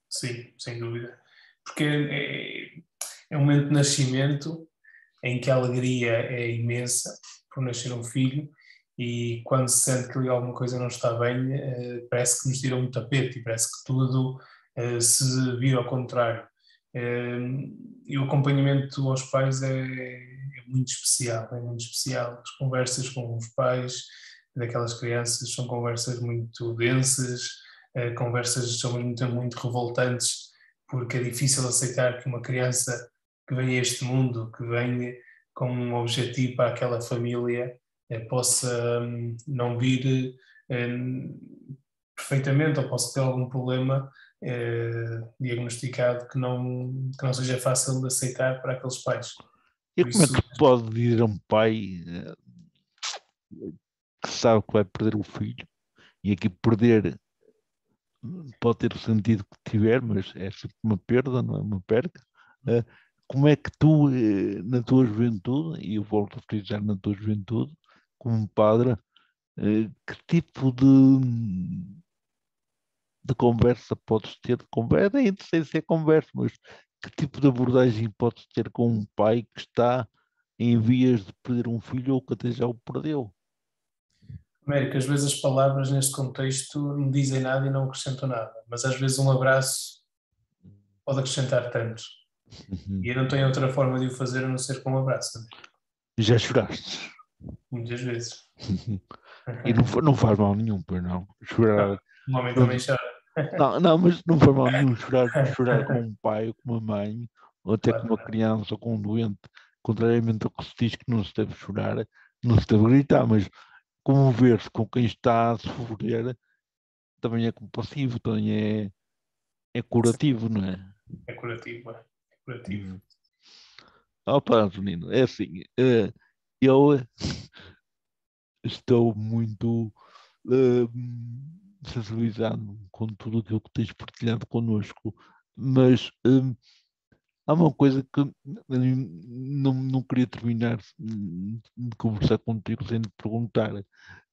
Sim, sem dúvida. Porque é um momento de nascimento em que a alegria é imensa por nascer um filho e quando se sente que ali alguma coisa não está bem, parece que nos tiram um tapete e parece que tudo se vira ao contrário. E o acompanhamento aos pais é muito especial, é muito especial. As conversas com os pais daquelas crianças são conversas muito densas, conversas são muito revoltantes, porque é difícil aceitar que uma criança que vem a este mundo, que vem com um objetivo para aquela família, possa não vir perfeitamente ou possa ter algum problema diagnosticado que não seja fácil de aceitar para aqueles pais. E Por como é que isso, se pode dizer a um pai que sabe que vai perder o filho, e aqui perder pode ter o sentido que tiver, mas é sempre uma perda, não é uma perca. Eh, Como é que tu, na tua juventude, e eu volto a frisar na tua juventude, como padre, que tipo de conversa podes ter, conversa, nem sei se é conversa, mas que tipo de abordagem podes ter com um pai que está em vias de perder um filho ou que até já o perdeu? América, às vezes as palavras neste contexto não dizem nada e não acrescentam nada, mas às vezes um abraço pode acrescentar tanto. Uhum. E eu não tenho outra forma de o fazer a não ser com um abraço, né? Já choraste? Muitas vezes. E não, não faz mal nenhum, pois não. Não, Chorar. um homem também Não, chora. não, mas não faz mal nenhum chorar com um pai ou com uma mãe, ou até com Claro, uma criança ou com um doente. Contrariamente ao que se diz que não se deve chorar, não se deve gritar, mas comover-se com quem está a sofrer também é compassivo, também é. é curativo, não é? É curativo, é curativo. Hum. Opa, Antonino, é assim, eu estou muito sensibilizado com tudo aquilo que tens partilhado connosco, mas há uma coisa que não queria terminar de conversar contigo sem te perguntar.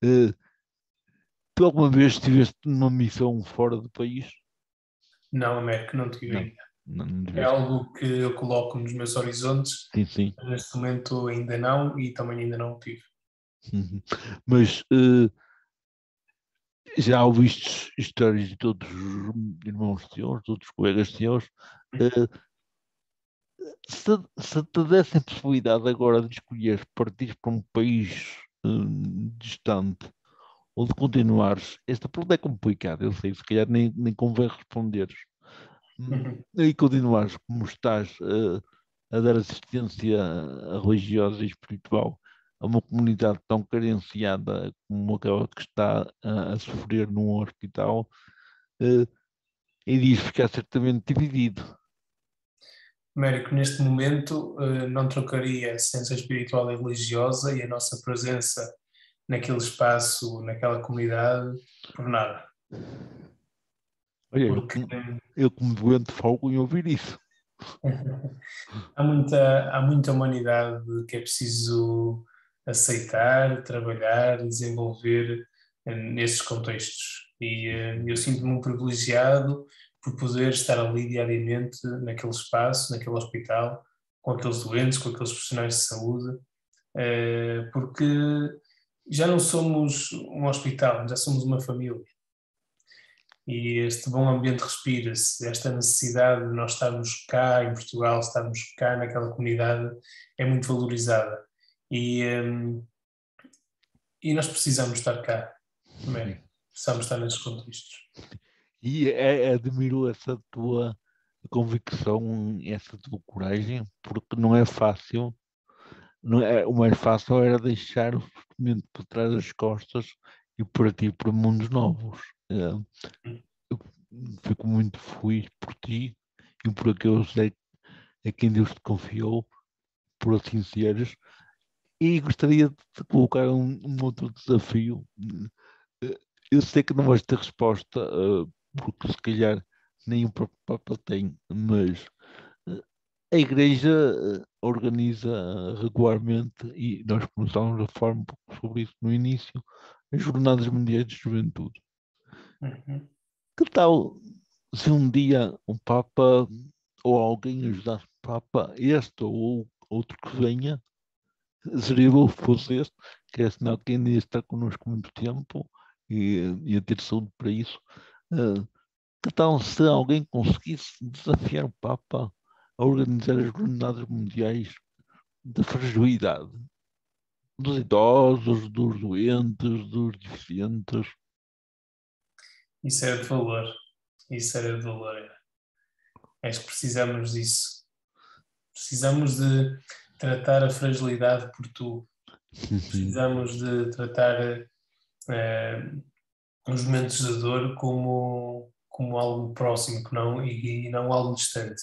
Tu alguma vez estiveste numa missão fora do país? Não, Américo, não tive Não, ainda. não É tiveste. algo que eu coloco nos meus horizontes, Sim, sim. mas neste momento ainda não e também ainda não o tive. Uhum. Mas já ouviste histórias de todos os irmãos teus, de outros colegas teus? Eh, se te dessem a possibilidade agora de escolher partir para um país distante ou de continuares, esta pergunta é complicada, eu sei, se calhar nem convém responderes. Uhum. E continuares como estás a dar assistência religiosa e espiritual a uma comunidade tão carenciada como aquela que está a sofrer num hospital, eh, irias ficar certamente dividido. Américo, neste momento, não trocaria a ciência espiritual e religiosa e a nossa presença naquele espaço, naquela comunidade, por nada. Olha, Porque eu como doente folgo em ouvir isso. há muita humanidade que é preciso aceitar, trabalhar, desenvolver nesses contextos. E eu sinto-me um privilegiado por poder estar ali diariamente naquele espaço, naquele hospital, com aqueles doentes, com aqueles profissionais de saúde, porque já não somos um hospital, já somos uma família. E este bom ambiente respira-se, esta necessidade de nós estarmos cá em Portugal, estarmos cá naquela comunidade, é muito valorizada. E nós precisamos estar cá, Américo, precisamos estar nesses contextos. E admiro essa tua convicção, essa tua coragem, porque não é fácil. Não é, o mais fácil era deixar o sofrimento por trás das costas e partir para mundos novos. Eu fico muito feliz por ti e por aqueles a quem Deus te confiou, por assim seres. E gostaria de colocar um outro desafio. Eh, Eu sei que não vais ter resposta, porque se calhar nem o próprio Papa tem, mas eh, a Igreja organiza regularmente, e nós começámos a falar um pouco sobre isso no início, as Jornadas Mundiais de Juventude. Uhum. Que tal se um dia o Papa ou alguém ajudasse o Papa, este ou outro que venha, seria bom que fosse este, que é sinal que ainda ia estar connosco muito tempo e ia ter saúde para isso. Eh, que tal se alguém conseguisse desafiar o Papa a organizar as Jornadas Mundiais da Fragilidade dos idosos, dos doentes, dos deficientes? Isso era de valor, isso era de valor. Acho que precisamos disso. Precisamos de tratar a fragilidade por tu. Precisamos de tratar eh, os momentos de dor como algo próximo que não, e não algo distante.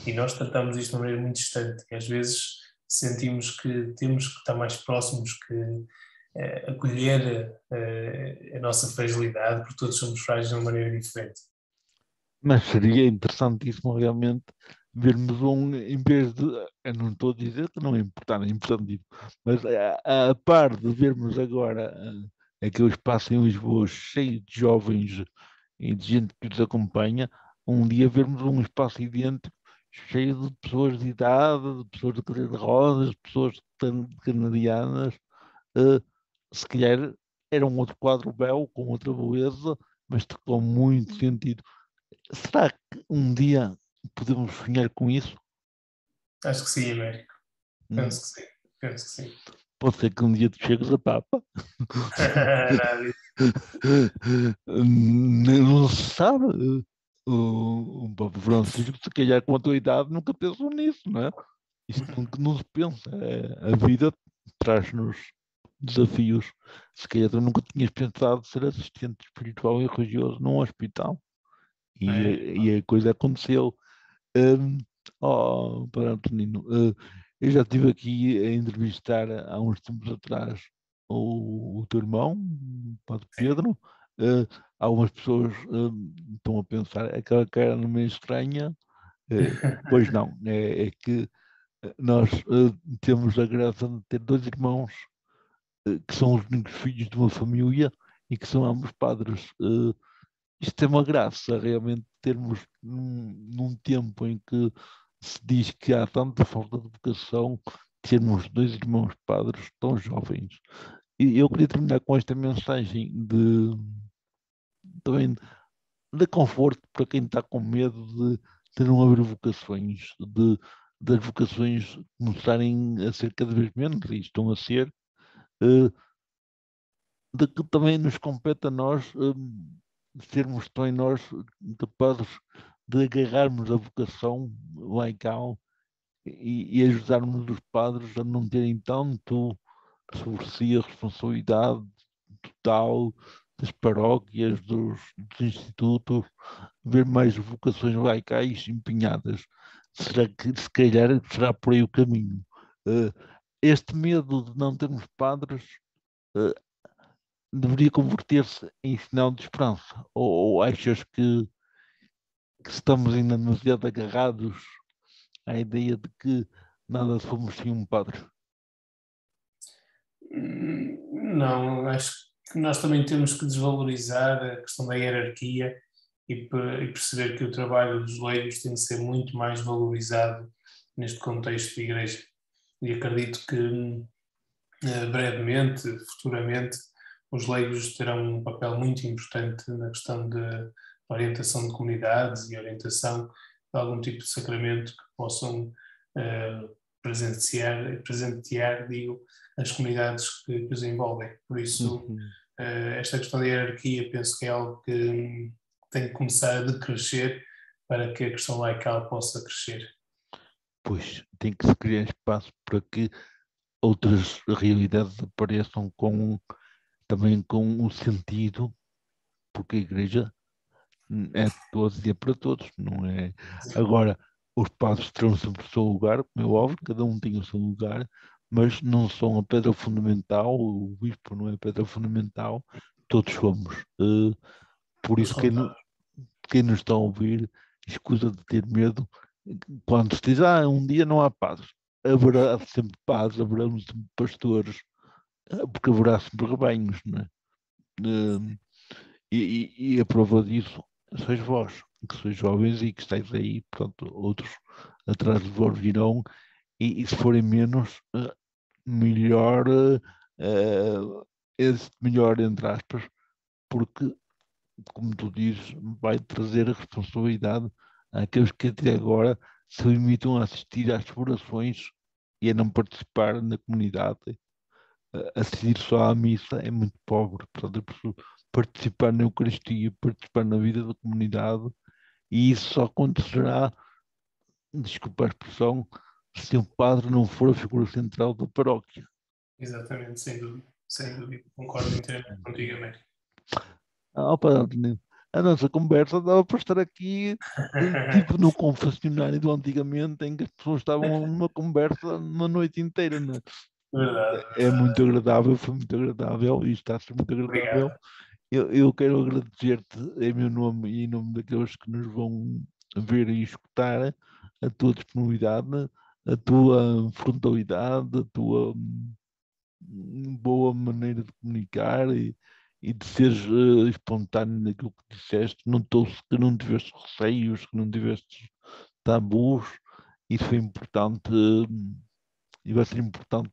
E nós tratamos isto de uma maneira muito distante. E às vezes sentimos que temos que estar mais próximos, que acolher a nossa fragilidade, porque todos somos frágeis de uma maneira diferente. Mas seria interessantíssimo realmente vermos um, em vez de, eu não estou a dizer que não é importante, é importantíssimo, mas a par de vermos agora aquele espaço em Lisboa cheio de jovens e de gente que os acompanha, um dia vermos um espaço idêntico cheio de pessoas de idade, de pessoas de cadeira de rodas, de pessoas canadianas, eh, se calhar era um outro quadro belo, com outra beleza, mas com muito sentido. Será que um dia podemos sonhar com isso? Acho que sim, Américo. Hum, Penso que sim. Penso que sim. Pode ser que um dia tu chegues a Papa. Nada disso. Não se sabe. O Papa Francisco, se calhar com a tua idade, nunca pensou nisso, não é? Isto nunca não se pensa. A vida traz-nos desafios. Se calhar tu nunca tinhas pensado ser assistente espiritual e religioso num hospital. e a coisa aconteceu. Um, Padre Antonino, eu já estive aqui a entrevistar há uns tempos atrás o teu irmão, o Padre Pedro. Algumas pessoas estão a pensar, aquela cara não meio estranha. Pois não, é que nós temos a graça de ter dois irmãos que são os únicos filhos de uma família e que são ambos padres. Isto é uma graça, realmente, termos num tempo em que se diz que há tanta falta de vocação, termos dois irmãos padres tão jovens. E eu queria terminar com esta mensagem também de conforto para quem está com medo de não haver vocações, das vocações começarem a ser cada vez menos, e estão a ser, eh, de que também nos compete a nós sermos também nós capazes de agarrarmos a vocação laical e ajudarmos os padres a não terem tanto sobre si a responsabilidade total das paróquias, dos institutos, ver mais vocações laicais empenhadas. Será que, se calhar, será por aí o caminho? Eh, Este medo de não termos padres eh, deveria converter-se em sinal de esperança? Ou achas que estamos ainda demasiado agarrados à ideia de que nada somos sem um padre? Não, acho que nós também temos que desvalorizar a questão da hierarquia e perceber que o trabalho dos leigos tem de ser muito mais valorizado neste contexto de igreja. E acredito que brevemente, futuramente, os leigos terão um papel muito importante na questão de orientação de comunidades e orientação de algum tipo de sacramento que possam uh, presentear, digo, as comunidades que os envolvem. Por isso, Uhum. esta questão da hierarquia penso que é algo que tem que começar a decrescer para que a questão laical possa crescer. Pois tem que se criar espaço para que outras realidades apareçam também com o sentido, porque a igreja é de todos e é para todos, não é? Agora, os padres terão sempre o seu lugar, como é óbvio, cada um tem o seu lugar, mas não são a pedra fundamental, o bispo não é a pedra fundamental, todos somos. Por Todos isso, são. quem nos está a ouvir, escusa de ter medo, quando se diz, um dia não há padres, haverá sempre padres, haverá sempre pastores, porque haverá sempre rebanhos, não é? Eh, e a prova disso sois vós, que sois jovens e que estáis aí, portanto, outros atrás de vós virão, e se forem menos, melhor, melhor entre aspas, porque, como tu dizes, vai trazer a responsabilidade àqueles que até agora se limitam a assistir às celebrações e a não participar na comunidade. Assistir só à missa é muito pobre, portanto, é preciso participar na Eucaristia, participar na vida da comunidade, e isso só acontecerá, desculpa a expressão, se o padre não for a figura central da paróquia. Exatamente, sem dúvida. Concordo inteiramente contigo, Américo. Padre, a nossa conversa dava para estar aqui, tipo no confessionário do antigamente, em que as pessoas estavam numa conversa uma noite inteira, né? Verdade, É muito agradável, foi muito agradável e está a ser muito agradável. obrigado. Eu quero agradecer-te em meu nome e em nome daqueles que nos vão ver e escutar a tua disponibilidade, a tua frontalidade, a tua boa maneira de comunicar e de seres espontâneo naquilo que disseste. Notou-se que não tiveste receios, que não tiveste tabus. Isso foi importante e vai ser importante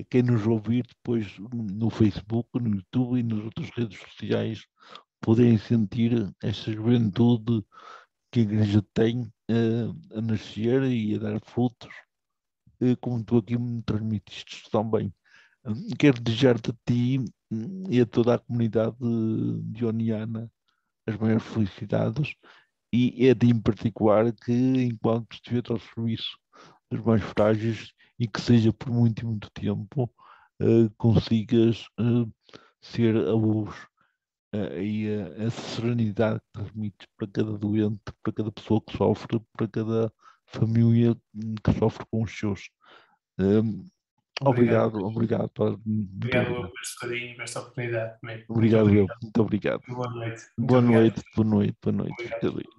quem nos ouvir depois no Facebook, no YouTube e nas outras redes sociais poderem sentir esta juventude que a Igreja tem a nascer e a dar frutos, como tu aqui me transmitiste também. Quero desejar-te a ti e a toda a comunidade dioniana as maiores felicidades e a ti em particular que enquanto estiver ao serviço dos mais frágeis e que seja por muito e muito tempo, consigas ser a luz e a serenidade que transmites para cada doente, para cada pessoa que sofre, para cada família que sofre com os seus. Obrigado. Obrigado, muito Obrigado obrigado. por este bocadinho, por esta oportunidade também. Muito Obrigado, eu, obrigado. muito obrigado. Boa noite. Muito Boa obrigado. noite, boa noite, boa noite. Obrigado. Fica bem.